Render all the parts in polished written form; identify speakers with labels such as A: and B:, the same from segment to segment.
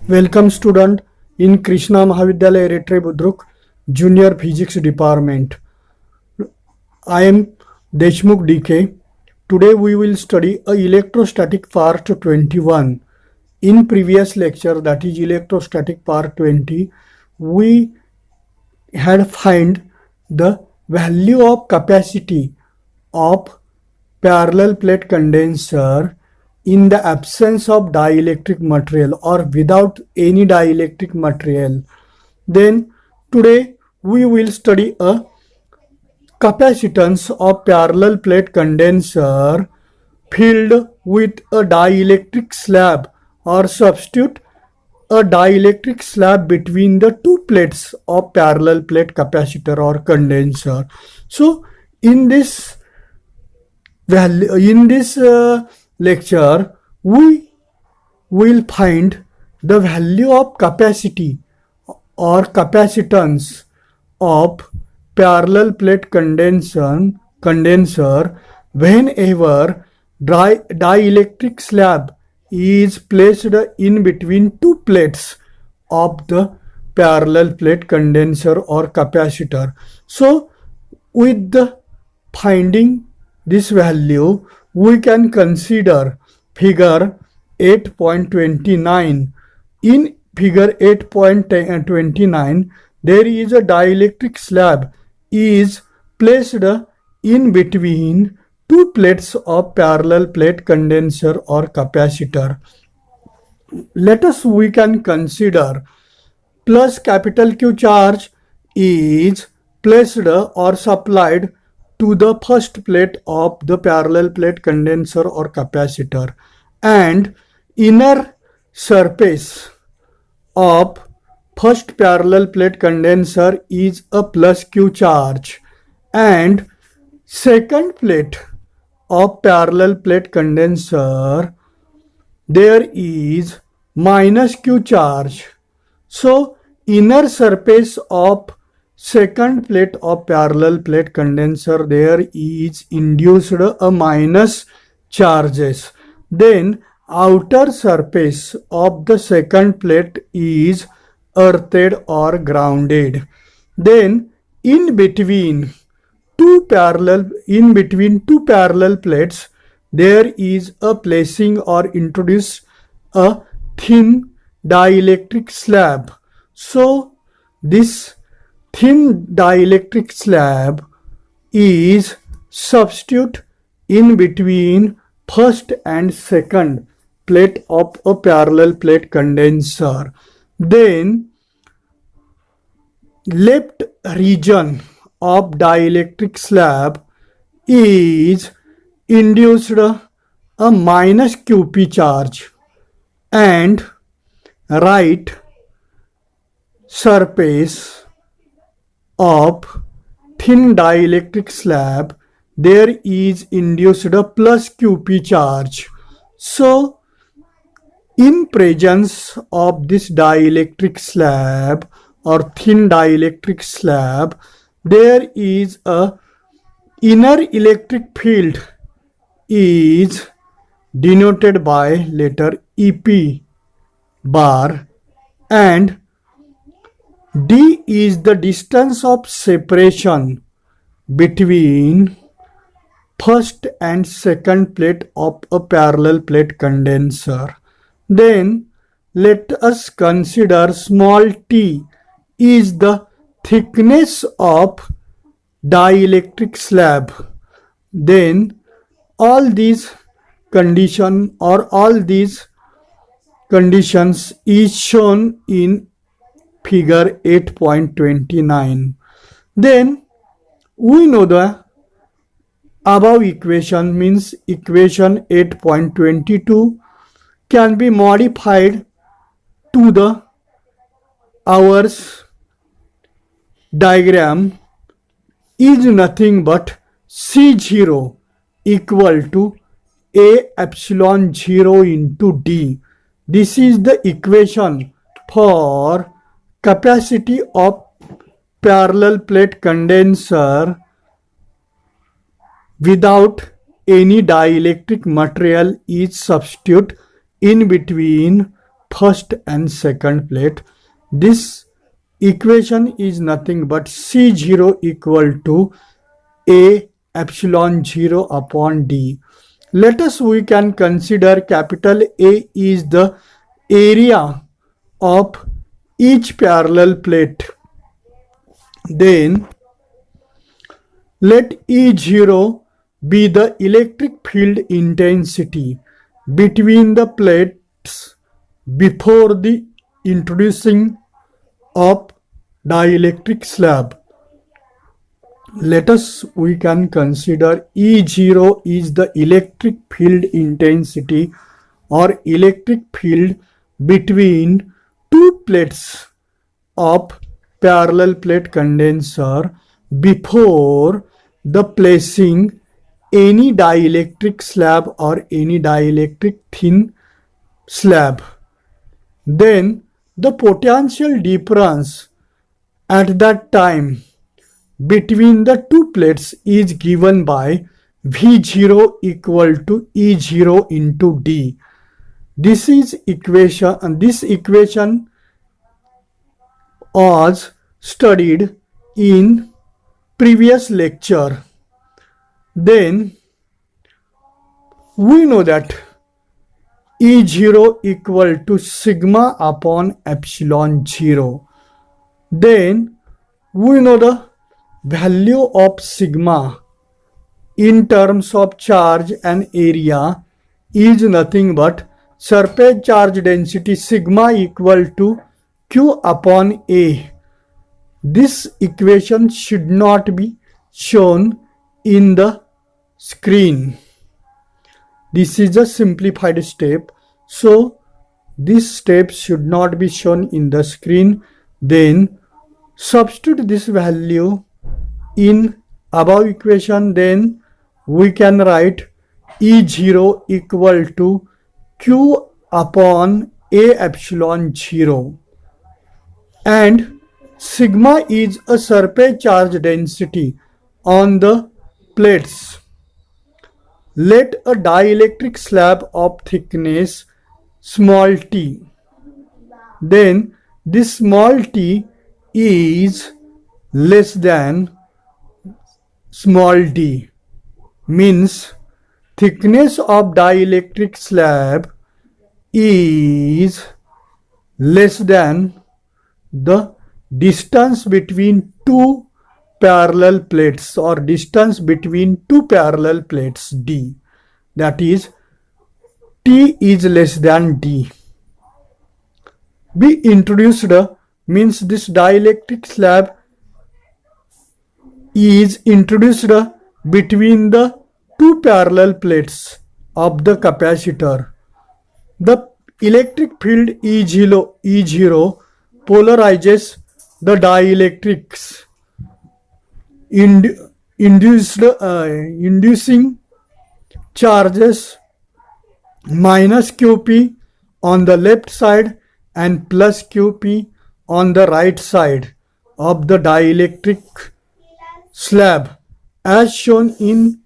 A: Welcome student in Krishna Mahavidyalaya Retri Budruk Junior Physics Department. I am Deshmukh DK. Today we will study a electrostatic part 21. In previous lecture, that is electrostatic part 20, we had find the value of capacity of parallel plate condenser in the absence of dielectric material or without any dielectric material. Then today we will study a capacitance of parallel plate condenser filled with a dielectric slab or substitute a dielectric slab between the two plates of parallel plate capacitor or condenser. So in this lecture we will find the value of capacity or capacitance of parallel plate condenser whenever dielectric slab is placed in between two plates of the parallel plate condenser or capacitor. So with the finding this value, we can consider figure 8.29. In figure 8.29, there is a dielectric slab is placed in between two plates of parallel plate condenser or capacitor. We can consider plus capital Q charge is placed or supplied to the first plate of the parallel plate condenser or capacitor, and inner surface of first parallel plate condenser is a plus Q charge, and second plate of parallel plate condenser there is minus Q charge. So inner surface of second plate of parallel plate condenser there is induced a minus charges. Then outer surface of the second plate is earthed or grounded. Then in between two parallel plates there is a placing or introduce a thin dielectric slab. So this thin dielectric slab is substitute in between first and second plate of a parallel plate condenser. Then left region of dielectric slab is induced a minus QP charge, and right surface of thin dielectric slab there is induced a plus QP charge. So in presence of this dielectric slab or thin dielectric slab, there is a inner electric field is denoted by letter EP bar, and D is the distance of separation between first and second plate of a parallel plate condenser. Then let us consider small t is the thickness of dielectric slab. Then all these conditions is shown in figure 8.29. Then we know the above equation means equation 8.22 can be modified to the hours diagram is nothing but C0 equal to A epsilon 0 into D. This is the equation for capacity of parallel plate condenser without any dielectric material is substitute in between first and second plate. This equation is nothing but C0 equal to A epsilon 0 upon D. Let us we can consider capital A is the area of each parallel plate. Then let E0 be the electric field intensity between the plates before the introducing of dielectric slab. Let us we can consider E0 is the electric field intensity or electric field between two plates of parallel plate condenser before the placing any dielectric slab or any dielectric thin slab. Then the potential difference at that time between the two plates is given by V0 equal to E0 into D. This equation was studied in previous lecture. Then we know that E0 equal to sigma upon epsilon 0. Then we know the value of sigma in terms of charge and area is nothing but surface charge density sigma equal to Q upon A. This equation should not be shown in the screen. This is a simplified step, so this step should not be shown in the screen. Then substitute this value in above equation. Then we can write E0 equal to Q upon A epsilon 0, and sigma is a surface charge density on the plates. Let a dielectric slab of thickness small t. Then this small t is less than small d, means thickness of dielectric slab is less than the distance between two parallel plates or distance between two parallel plates D, that is T is less than D. Be introduced means this dielectric slab is introduced between the two parallel plates of the capacitor. The electric field E0 polarizes the dielectrics, inducing charges minus QP on the left side and plus QP on the right side of the dielectric slab as shown in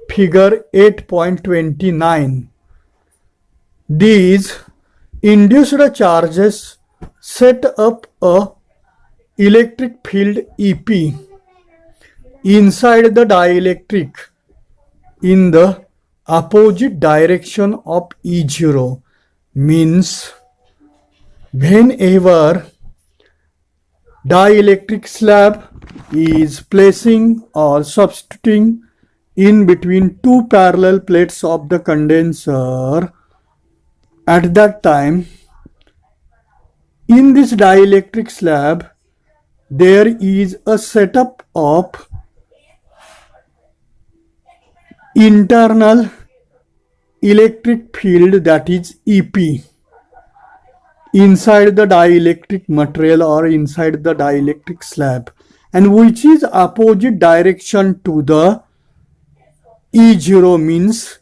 A: figure 8.29. These induced charges set up a electric field EP inside the dielectric in the opposite direction of E0, means whenever dielectric slab is placing or substituting in between two parallel plates of the condenser, at that time in this dielectric slab there is a setup of internal electric field, that is EP, inside the dielectric material or inside the dielectric slab, and which is opposite direction to the E0, means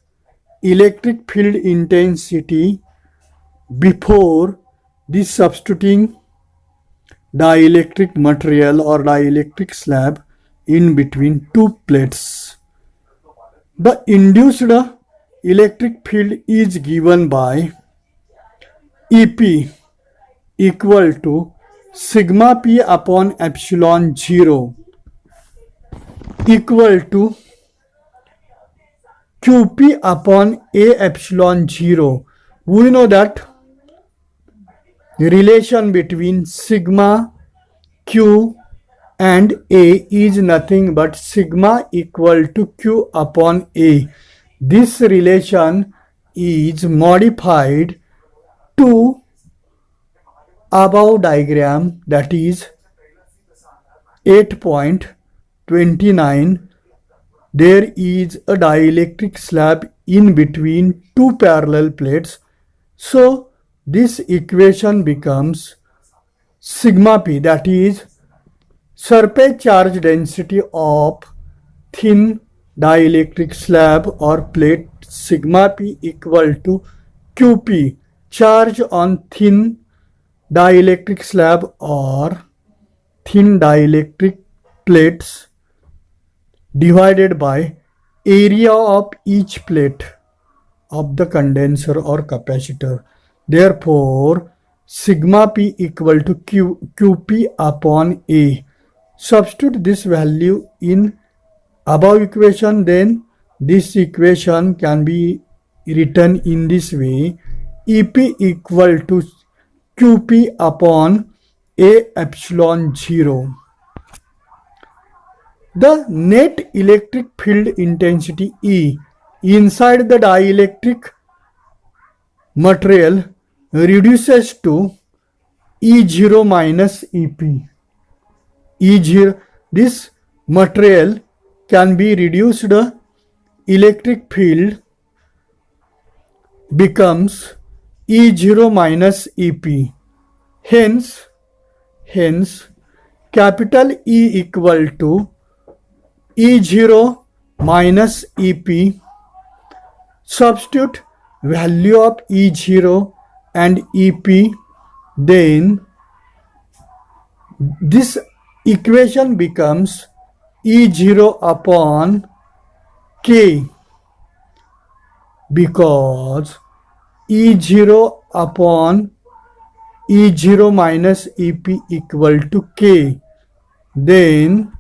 A: electric field intensity before the substituting dielectric material or dielectric slab in between two plates. The induced electric field is given by EP equal to sigma p upon epsilon 0 equal to qp upon a epsilon 0. We know that the relation between sigma q and a is nothing but sigma equal to q upon a. This relation is modified to above diagram, that is 8.29. There is a dielectric slab in between two parallel plates. So this equation becomes sigma p, that is surface charge density of thin dielectric slab or plate, sigma p equal to qp, charge on thin dielectric slab or thin dielectric plates, divided by area of each plate of the condenser or capacitor. Therefore, sigma p equal to qp upon a. Substitute this value in above equation, then this equation can be written in this way: ep equal to qp upon a epsilon 0. The net electric field intensity E inside the dielectric material reduces to E0 minus EP. E0, this material can be reduced, the electric field becomes E0 minus EP. Hence, capital E equal to E0 minus EP. Substitute value of E0 and EP, then this equation becomes E0 upon K, because E0 upon E0 minus EP equal to K. Then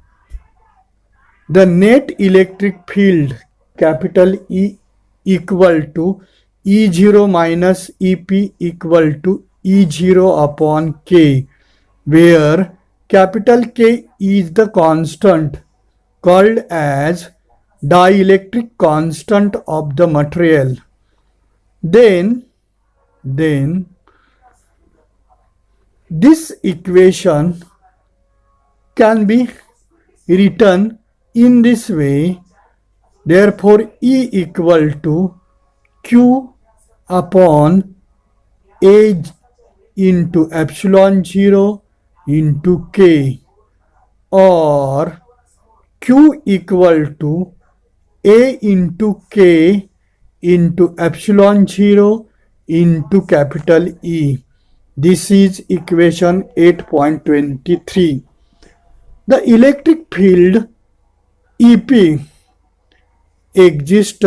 A: the net electric field, capital E equal to E0 minus EP equal to E0 upon K, where capital K is the constant called as dielectric constant of the material. Then this equation can be written in this way. Therefore, E equal to Q upon A into epsilon 0 into K, or Q equal to A into K into epsilon 0 into capital E. This is equation 8.23. The electric field EP exists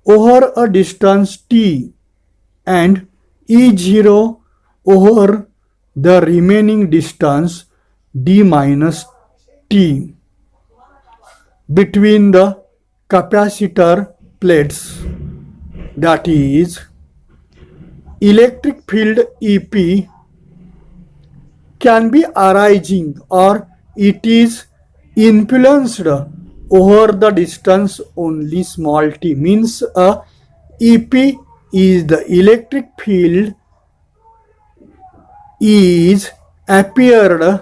A: over a distance t and E0 over the remaining distance d minus t between the capacitor plates. That is, electric field EP can be arising or it is influenced over the distance only small t, means EP is the electric field is appeared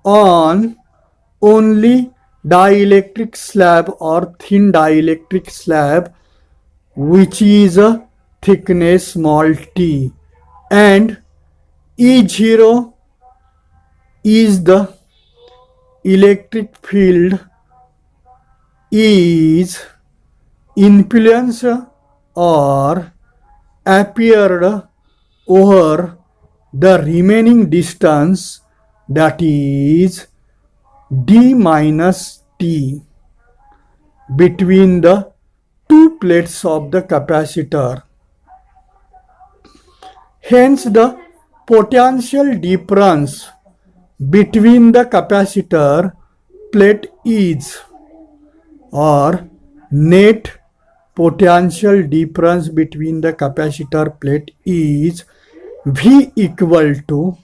A: on only dielectric slab or thin dielectric slab which is a thickness small t, and E0 is the electric field is influenced or appeared over the remaining distance, that is d minus t between the two plates of the capacitor. Hence, the potential difference between the capacitor plate is, or net potential difference between the capacitor plate is V equal to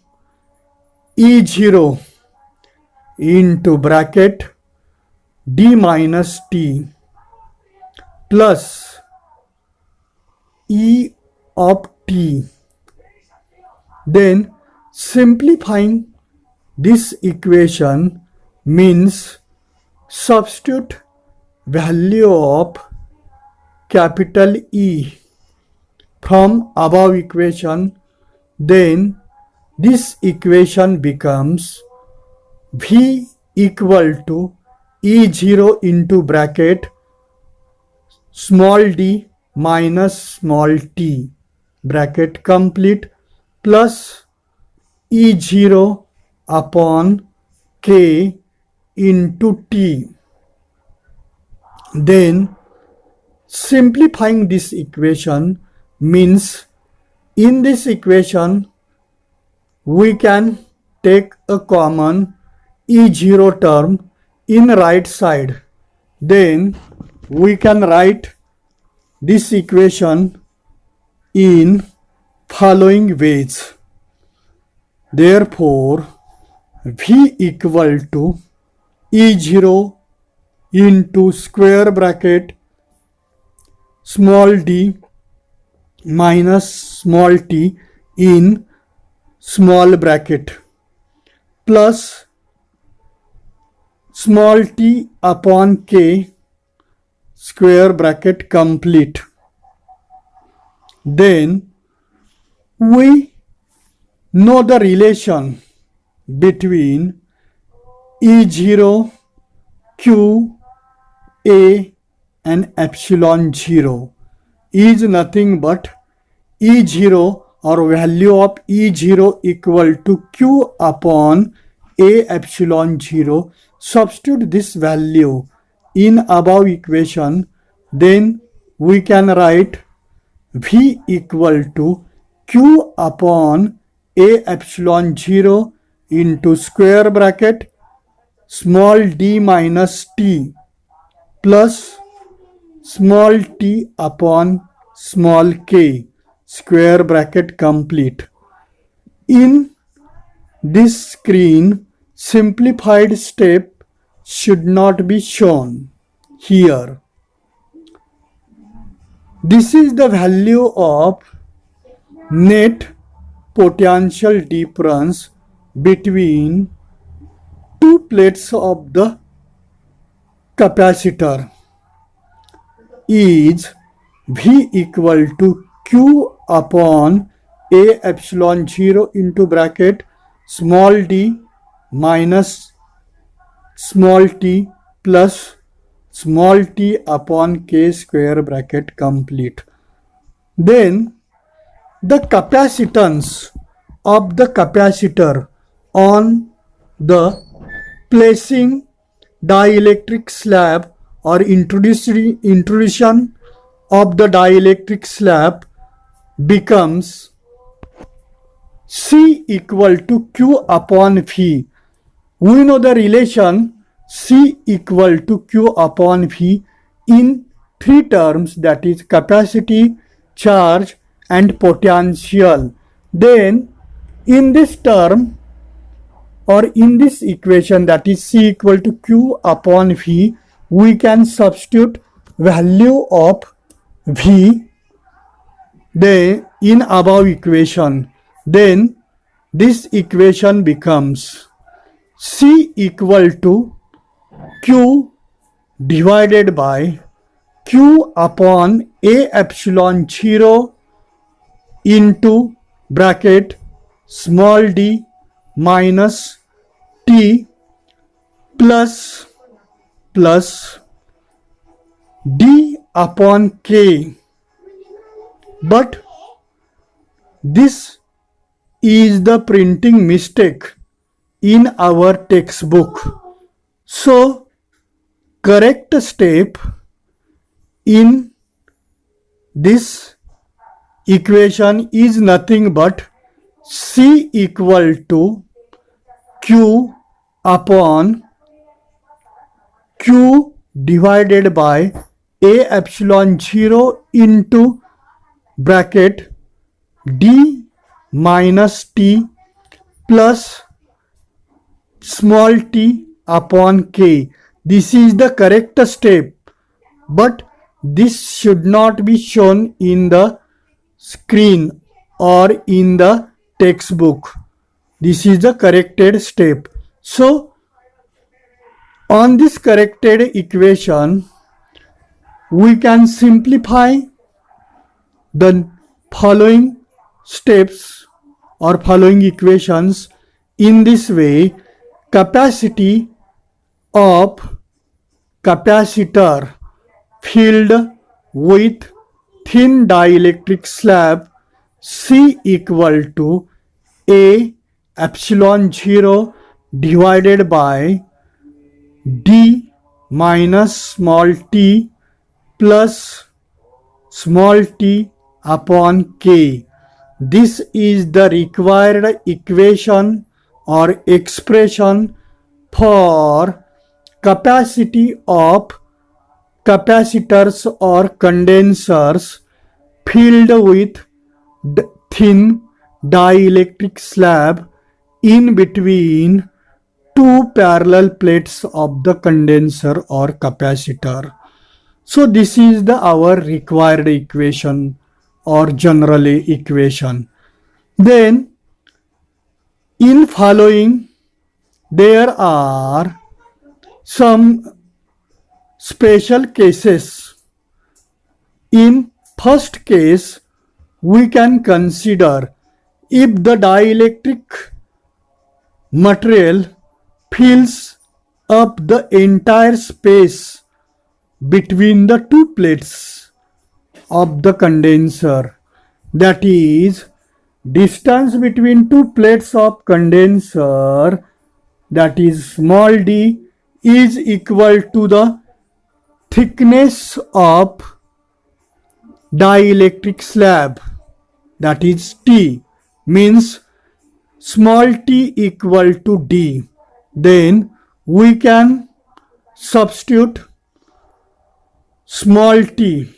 A: E0 into bracket D minus T plus E of T. Then simplifying this equation means substitute value of capital E from above equation, then this equation becomes V equal to E0 into bracket small d minus small t bracket complete plus E0 upon K into T. Then simplifying this equation means in this equation we can take a common E0 term in right side. Then we can write this equation in following ways. Therefore, V equal to E0 into square bracket small d minus small t in small bracket plus small t upon k square bracket complete. Then we know the relation between E0, Q, A and epsilon 0 is nothing but E0 or value of E0 equal to Q upon A epsilon 0. Substitute this value in above equation, then we can write V equal to Q upon A epsilon 0 into square bracket small d minus t plus small t upon small k square bracket complete. In this screen, simplified step should not be shown here. This is the value of net potential difference between two plates of the capacitor is V equal to Q upon A epsilon 0 into bracket small d minus small t plus small t upon k square bracket complete. Then the capacitance of the capacitor on the placing dielectric slab or introduction of the dielectric slab becomes C equal to Q upon V. We know the relation C equal to Q upon V in three terms, that is capacity, charge and potential. Then in this term or in this equation, that is C equal to Q upon V, we can substitute value of V in above equation. Then this equation becomes C equal to Q divided by Q upon A epsilon 0 into bracket small d minus t plus d upon k. But this is the printing mistake in our textbook. So correct step in this equation is nothing but C equal to Q upon Q divided by A epsilon 0 into bracket D minus T plus small t upon K. This is the correct step, but this should not be shown in the screen or in the textbook. This is the corrected step. So on this corrected equation, we can simplify the following steps or following equations in this way. Capacity of capacitor filled with thin dielectric slab C equal to A epsilon 0 divided by D minus small t plus small t upon K. This is the required equation or expression for capacity of capacitors or condensers filled with thin dielectric slab in between two parallel plates of the condenser or capacitor. So this is our required equation or general equation. Then in following there are some special cases. In first case, we can consider if the dielectric material fills up the entire space between the two plates of the condenser, that is distance between two plates of condenser, that is small d, is equal to the thickness of dielectric slab, that is T, means small t equal to D. Then we can substitute small t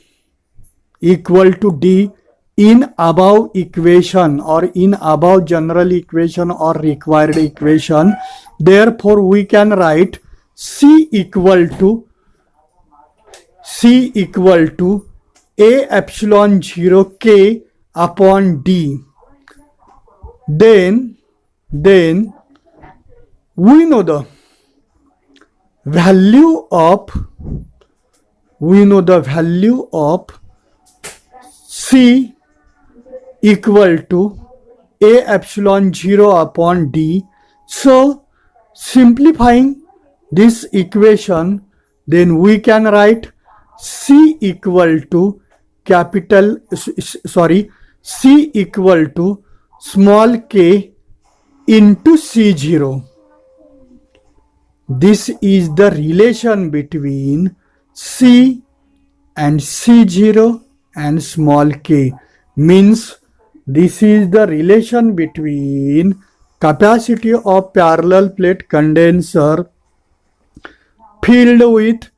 A: equal to D in above equation or in above general equation or required equation. Therefore we can write C equal to A epsilon 0 K upon D. Then we know the value of C equal to A epsilon 0 upon D. So simplifying this equation, then we can write C equal to small k into C0. This is the relation between C and C0 and small k, means this is the relation between capacity of parallel plate condenser filled with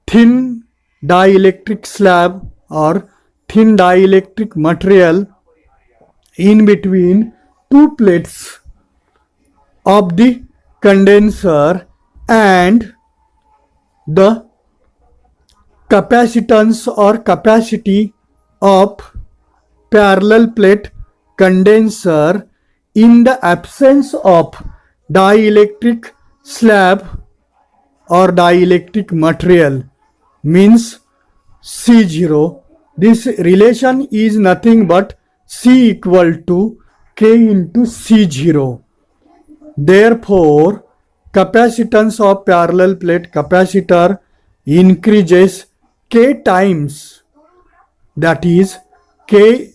A: thin dielectric slab or thin dielectric material in between two plates of the condenser and the capacitance or capacity of parallel plate condenser in the absence of dielectric slab or dielectric material, means C0. This relation is nothing but C equal to K into C0. Therefore, capacitance of parallel plate capacitor increases K times, that is K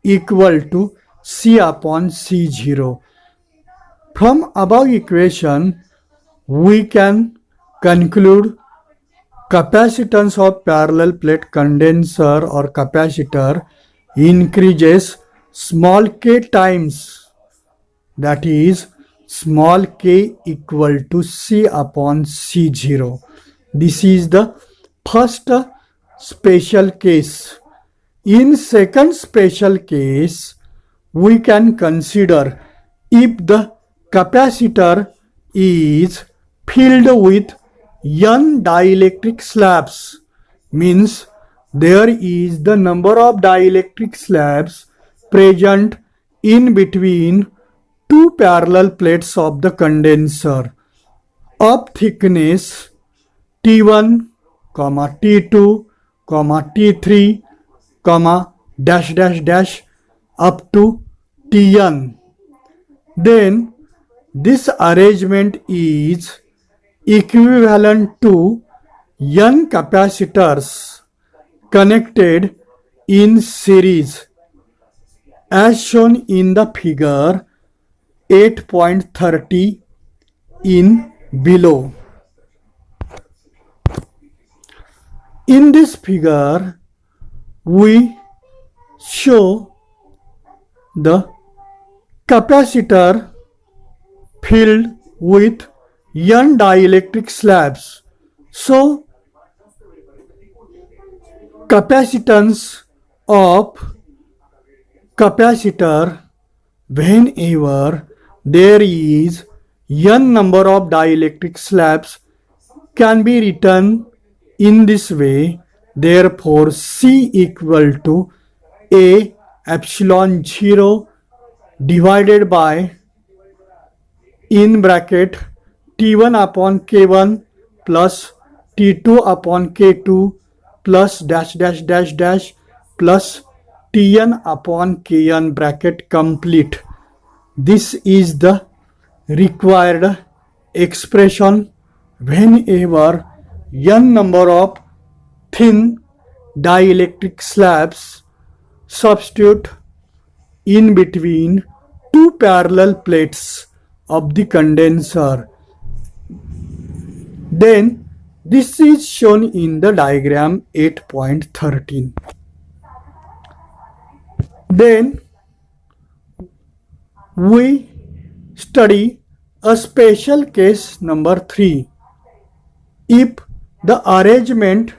A: equal to C upon C0. From above equation, we can conclude capacitance of parallel plate condenser or capacitor increases small k times, that is small k equal to C upon C0. This is the first special case. In second special case, we can consider if the capacitor is filled with n dielectric slabs, means there is the number of dielectric slabs present in between two parallel plates of the condenser of thickness T1, T2, T3, dash dash dash up to Tn. Then this arrangement is equivalent to n capacitors connected in series as shown in the figure 8.30 in below. In this figure, we show the capacitor filled with n dielectric slabs. So, capacitance of capacitor whenever there is n number of dielectric slabs can be written in this way. Therefore, C equal to A epsilon 0 divided by in bracket T1 upon K1 plus T2 upon K2 plus dash dash dash dash plus Tn upon Kn bracket complete. This is the required expression whenever n number of thin dielectric slabs substitute in between two parallel plates of the condenser. Then this is shown in the diagram 8.13. Then we study a special case number 3. If the arrangement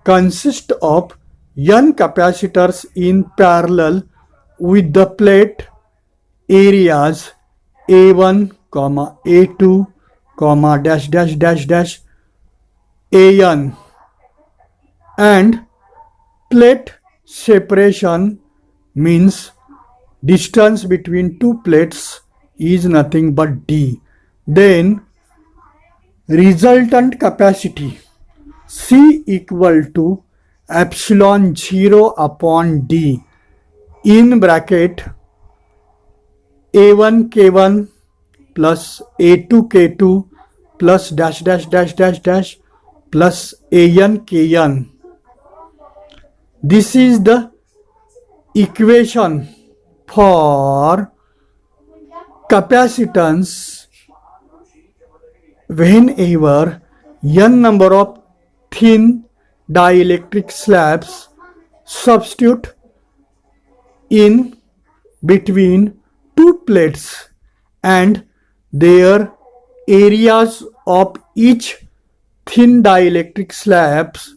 A: consists of n capacitors in parallel with the plate areas A1, A2, dash dash dash dash An, and plate separation means distance between two plates is nothing but d, then resultant capacity C equal to epsilon 0 upon d in bracket A1 K1 plus A2 K2 plus dash dash dash dash dash plus An Kn. This is the equation for capacitance whenever n number of thin dielectric slabs substitute in between two plates and their areas of each thin dielectric slabs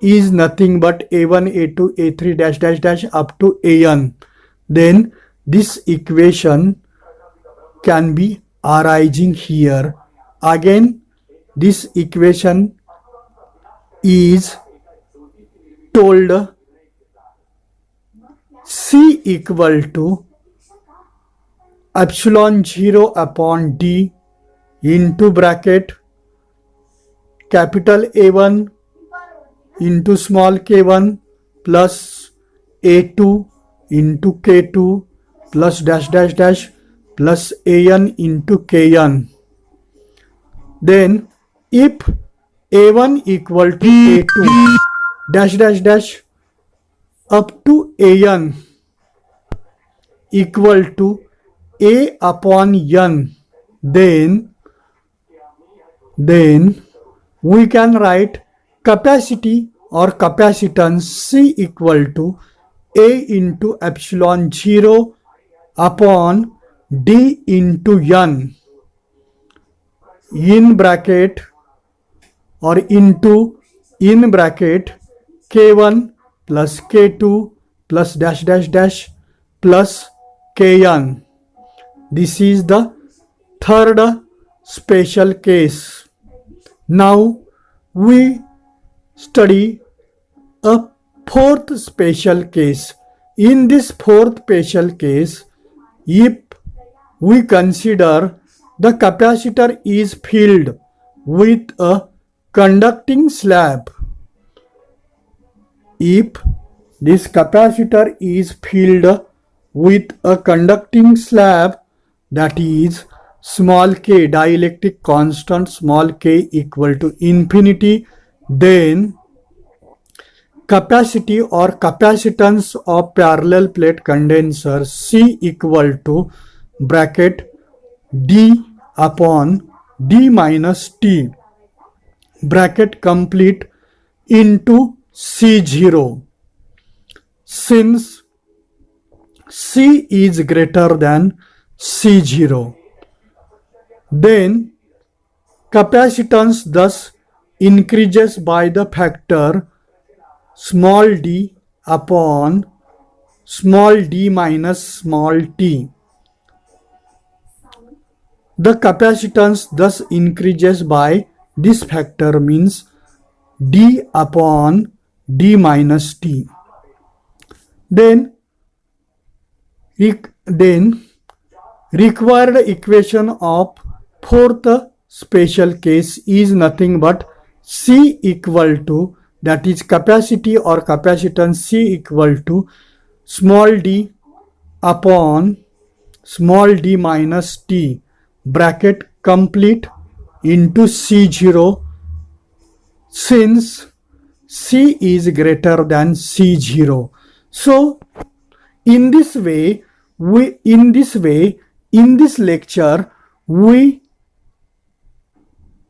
A: is nothing but A1, A2, A3 dash dash dash up to An. Then this equation can be arising here. Again, this equation is told C equal to epsilon 0 upon d into bracket capital A1 into small k1 plus A2 into K2 plus dash dash dash plus An into Kn. Then if A1 equal to A2 dash dash dash up to An equal to A upon n, then we can write capacity or capacitance C equal to A into epsilon 0 upon D into N in bracket or into in bracket K1 plus K2 plus dash dash dash plus Kn. This is the third special case. Now we study a fourth special case. In this fourth special case, if we consider the capacitor is filled with a conducting slab, if this capacitor is filled with a conducting slab, that is small k, dielectric constant small k equal to infinity, then capacity or capacitance of parallel plate condenser C equal to bracket D upon D minus T bracket complete into C0. Since C is greater than C0, then capacitance thus increases by the factor small d upon small d minus small t. The capacitance thus increases by this factor, means d upon d minus t. Then required equation of fourth special case is nothing but C equal to, that is capacity or capacitance C equal to small d upon small d minus t bracket complete into C0, since C is greater than C0. So in this lecture we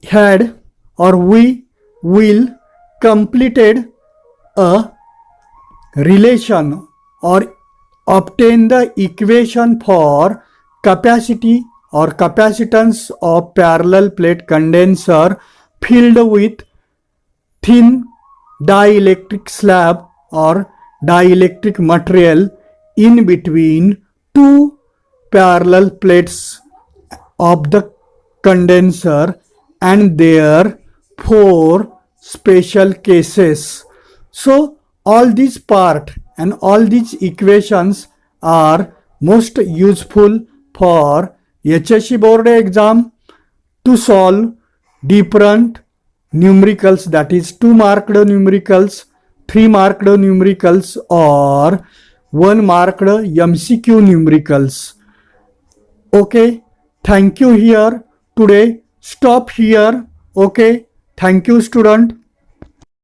A: had or we will completed a relation or obtain the equation for capacity or capacitance of parallel plate condenser filled with thin dielectric slab or dielectric material in between two parallel plates of the condenser, and their four special cases. So all these part and all these equations are most useful for HSC board exam to solve different numericals, that is 2 marked numericals, 3 marked numericals or 1 marked MCQ numericals. Okay, thank you here today. Stop here. Okay, thank you student.